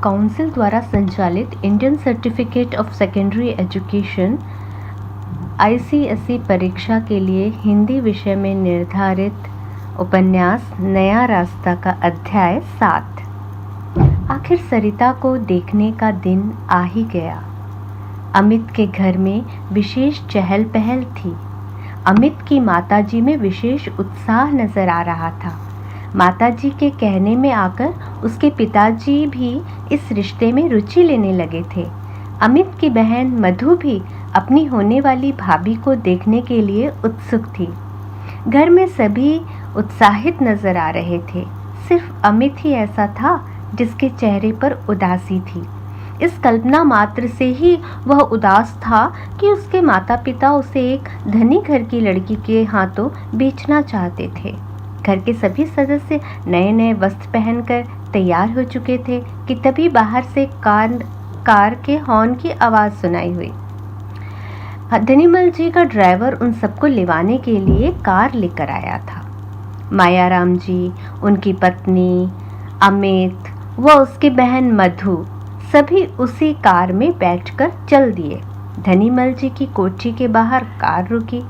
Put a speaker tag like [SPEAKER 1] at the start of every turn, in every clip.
[SPEAKER 1] Council द्वारा संचालित Indian certificate of secondary education ICSE परीक्षा के लिए हिंदी विषय में निर्धारित उपन्यास नया रास्ता का अध्याय 7। आखिर सरिता को देखने का दिन आ ही गया। अमित के घर में विशेष चहल पहल थी। अमित की माताजी में विशेष उत्साह नजर आ रहा था। माताजी के कहने में आकर उसके पिताजी भी इस रिश्ते में रुचि लेने लगे थे। अमित की बहन मधु भी अपनी होने वाली भाभी को देखने के लिए उत्सुक थी। घर में सभी उत्साहित नजर आ रहे थे। सिर्फ अमित ही ऐसा था जिसके चेहरे पर उदासी थी। इस कल्पना मात्र से ही वह उदास था कि उसके माता पिता उसे एक धनी घर की लड़की के हाथों बेचना चाहते थे। घर के सभी सदस्य नए नए वस्त्र पहनकर तैयार हो चुके थे कि तभी बाहर से कार के हॉर्न की आवाज़ सुनाई हुई। धनीमल जी का ड्राइवर उन सबको लेवाने के लिए कार लेकर आया था। मायाराम जी, उनकी पत्नी, अमित व उसकी बहन मधु सभी उसी कार में बैठकर चल दिए। धनीमल जी की कोठी के बाहर कार रुकी।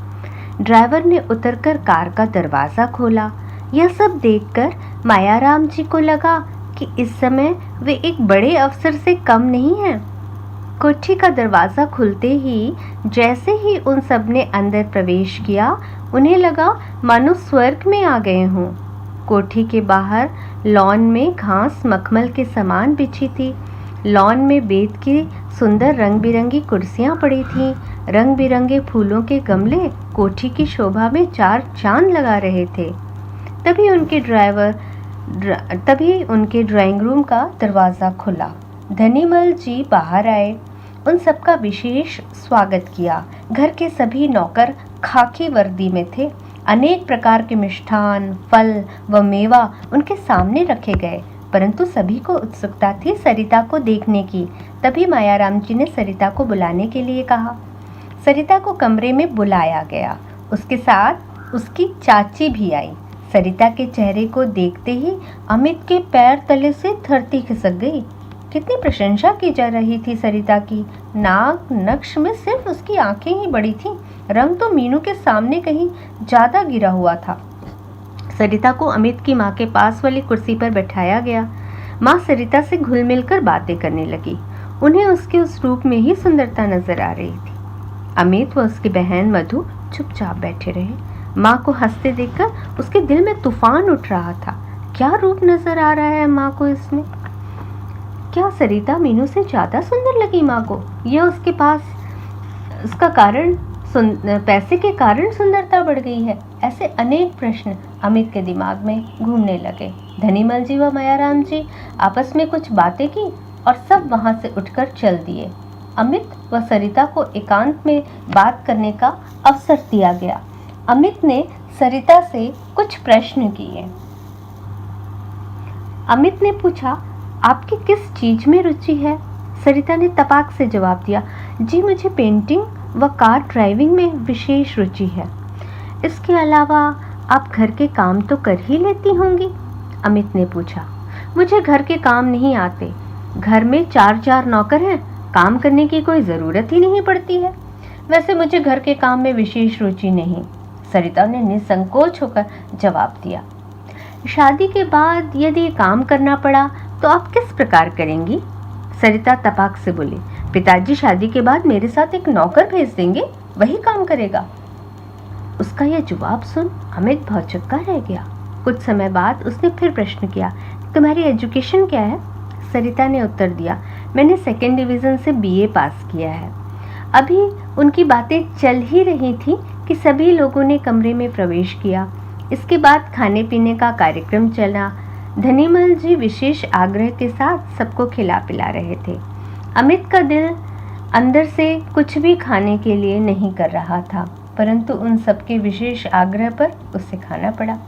[SPEAKER 1] ड्राइवर ने उतरकर कार का दरवाज़ा खोला। यह सब देखकर मायाराम जी को लगा कि इस समय वे एक बड़े अफसर से कम नहीं हैं। कोठी का दरवाज़ा खुलते ही जैसे ही उन सब ने अंदर प्रवेश किया, उन्हें लगा मानो स्वर्ग में आ गए हों। कोठी के बाहर लॉन में घास मखमल के समान बिछी थी। लॉन में बेत की सुंदर रंग बिरंगी कुर्सियां पड़ी थीं। रंग बिरंगे फूलों के गमले कोठी की शोभा में चार चांद लगा रहे थे। तभी उनके ड्राइंग रूम का दरवाज़ा खुला। धनीमल जी बाहर आए। उन सबका विशेष स्वागत किया। घर के सभी नौकर खाकी वर्दी में थे। अनेक प्रकार के मिष्ठान, फल व मेवा उनके सामने रखे गए, परंतु सभी को उत्सुकता थी सरिता को देखने की। तभी मायाराम जी ने सरिता को बुलाने के लिए कहा। सरिता को कमरे में बुलाया गया। उसके साथ उसकी चाची भी आई। सरिता के चेहरे को देखते ही अमित के पैर तले से धरती खिसक गई। कितनी प्रशंसा की जा रही थी सरिता की। नाक नक्श में सिर्फ उसकी आंखें ही बड़ी थीं। रंग तो मीनू के सामने कहीं ज़्यादा गिरा हुआ था। सरिता को अमित की माँ के पास वाली कुर्सी पर बैठाया गया। माँ सरिता से घुल मिल कर बातें करने लगी। उन्हें उसके उस रूप में ही सुंदरता नजर आ रही थी। अमित व उसकी बहन मधु चुपचाप बैठे रहे। माँ को हंसते देखकर उसके दिल में तूफान उठ रहा था। क्या रूप नजर आ रहा है माँ को इसमें। क्या सरिता मीनू से ज़्यादा सुंदर लगी माँ को? यह उसके पास उसका कारण पैसे के कारण सुंदरता बढ़ गई है? ऐसे अनेक प्रश्न अमित के दिमाग में घूमने लगे। धनीमल जी व मायाराम जी आपस में कुछ बातें की और सब वहां से उठकर चल दिए। अमित व सरिता को एकांत में बात करने का अवसर दिया गया। अमित ने सरिता से कुछ प्रश्न किए। अमित ने पूछा, आपकी किस चीज में रुचि है? सरिता ने तपाक से जवाब दिया, जी मुझे पेंटिंग व कार ड्राइविंग में विशेष रुचि है। इसके अलावा आप घर के काम तो कर ही लेती होंगी? अमित ने पूछा। मुझे घर के काम नहीं आते। घर में 4 नौकर हैं, काम करने की कोई ज़रूरत ही नहीं पड़ती है। वैसे मुझे घर के काम में विशेष रुचि नहीं, सरिता ने निसंकोच होकर जवाब दिया। शादी के बाद यदि काम करना पड़ा तो आप किस प्रकार करेंगी? सरिता तपाक से बोली, पिताजी शादी के बाद मेरे साथ एक नौकर भेज देंगे, वही काम करेगा। उसका यह जवाब सुन अमित भौचक्का रह गया। कुछ समय बाद उसने फिर प्रश्न किया, तुम्हारी एजुकेशन क्या है? सरिता ने उत्तर दिया, मैंने 2nd डिवीज़न से BA पास किया है। अभी उनकी बातें चल ही रही थी कि सभी लोगों ने कमरे में प्रवेश किया। इसके बाद खाने पीने का कार्यक्रम चला। धनीमल जी विशेष आग्रह के साथ सबको खिला पिला रहे थे। अमित का दिल अंदर से कुछ भी खाने के लिए नहीं कर रहा था, परंतु उन सबके विशेष आग्रह पर उसे खाना पड़ा।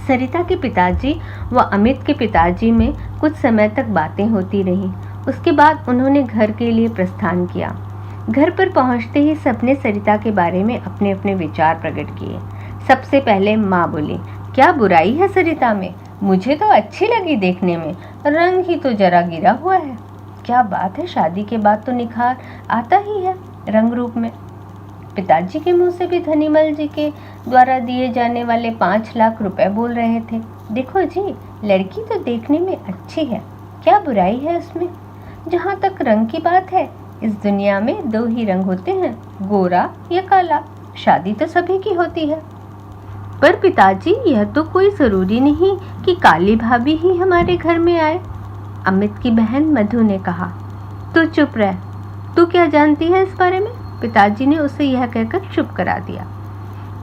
[SPEAKER 1] सरिता के पिताजी व अमित के पिताजी में कुछ समय तक बातें होती रहीं। उसके बाद उन्होंने घर के लिए प्रस्थान किया। घर पर पहुंचते ही सबने सरिता के बारे में अपने अपने विचार प्रकट किए। सबसे पहले माँ बोली, क्या बुराई है सरिता में? मुझे तो अच्छी लगी देखने में, रंग ही तो जरा गिरा हुआ है। क्या बात है, शादी के बाद तो निखार आता ही है रंग रूप में। पिताजी के मुंह से भी धनीमल जी के द्वारा दिए जाने वाले 5 लाख रुपए बोल रहे थे। देखो जी, लड़की तो देखने में अच्छी है, क्या बुराई है उसमें। जहाँ तक रंग की बात है, इस दुनिया में 2 ही रंग होते हैं, गोरा या काला। शादी तो सभी की होती है। पर पिताजी, यह तो कोई जरूरी नहीं कि काली भाभी ही हमारे घर में आए। अमित की बहन मधु ने कहा। तू चुप रह, तू क्या जानती है इस बारे में? पिताजी ने उसे यह कहकर चुप करा दिया।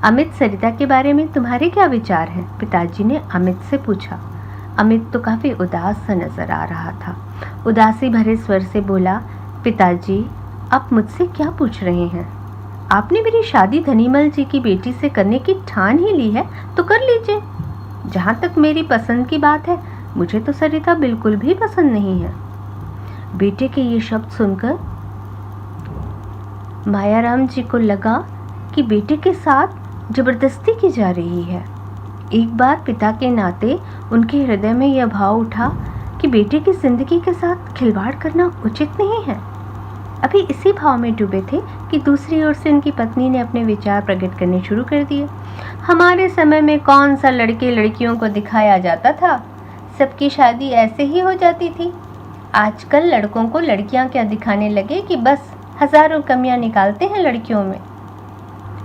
[SPEAKER 1] अमित, सरिता के बारे में तुम्हारे क्या विचार हैं? पिताजी ने अमित से पूछा। अमित तो काफी उदास सा नजर आ रहा था। उदासी भरे स्वर से बोला, पिताजी, आप मुझसे क्या पूछ रहे हैं? आपने मेरी शादी धनीमल जी की बेटी से करने की ठान ही ली है तो कर लीजिए। जहाँ तक मेरी पसंद की बात है, मुझे तो सरिता बिल्कुल भी पसंद नहीं है। बेटे के ये शब्द सुनकर मायाराम जी को लगा कि बेटे के साथ जबरदस्ती की जा रही है। एक बार पिता के नाते उनके हृदय में यह भाव उठा कि बेटे की जिंदगी के साथ खिलवाड़ करना उचित नहीं है। अभी इसी भाव में डूबे थे कि दूसरी ओर से उनकी पत्नी ने अपने विचार प्रकट करने शुरू कर दिए। हमारे समय में कौन सा लड़के लड़कियों को दिखाया जाता था, सबकी शादी ऐसे ही हो जाती थी। आजकल लड़कों को लड़कियां क्या दिखाने लगे कि बस हजारों कमियां निकालते हैं लड़कियों में।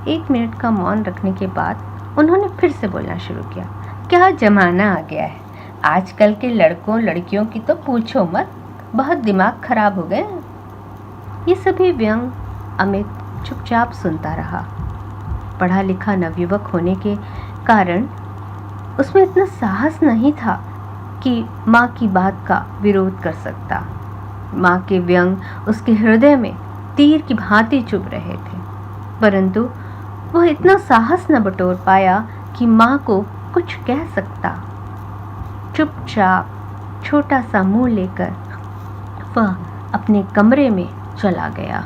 [SPEAKER 1] 1 मिनट का मौन रखने के बाद उन्होंने फिर से बोलना शुरू किया। क्या जमाना आ गया है, आजकल के लड़कों लड़कियों की तो पूछो मत, बहुत दिमाग खराब हो गए हैं। ये सभी व्यंग अमित चुपचाप सुनता रहा। पढ़ा लिखा नवयुवक होने के कारण उसमें इतना साहस नहीं था कि माँ की बात का विरोध कर सकता। माँ के व्यंग उसके हृदय में तीर की भांति चुभ रहे थे, परंतु वह इतना साहस न बटोर पाया कि माँ को कुछ कह सकता। चुपचाप छोटा सा मुंह लेकर वह अपने कमरे में चला गया।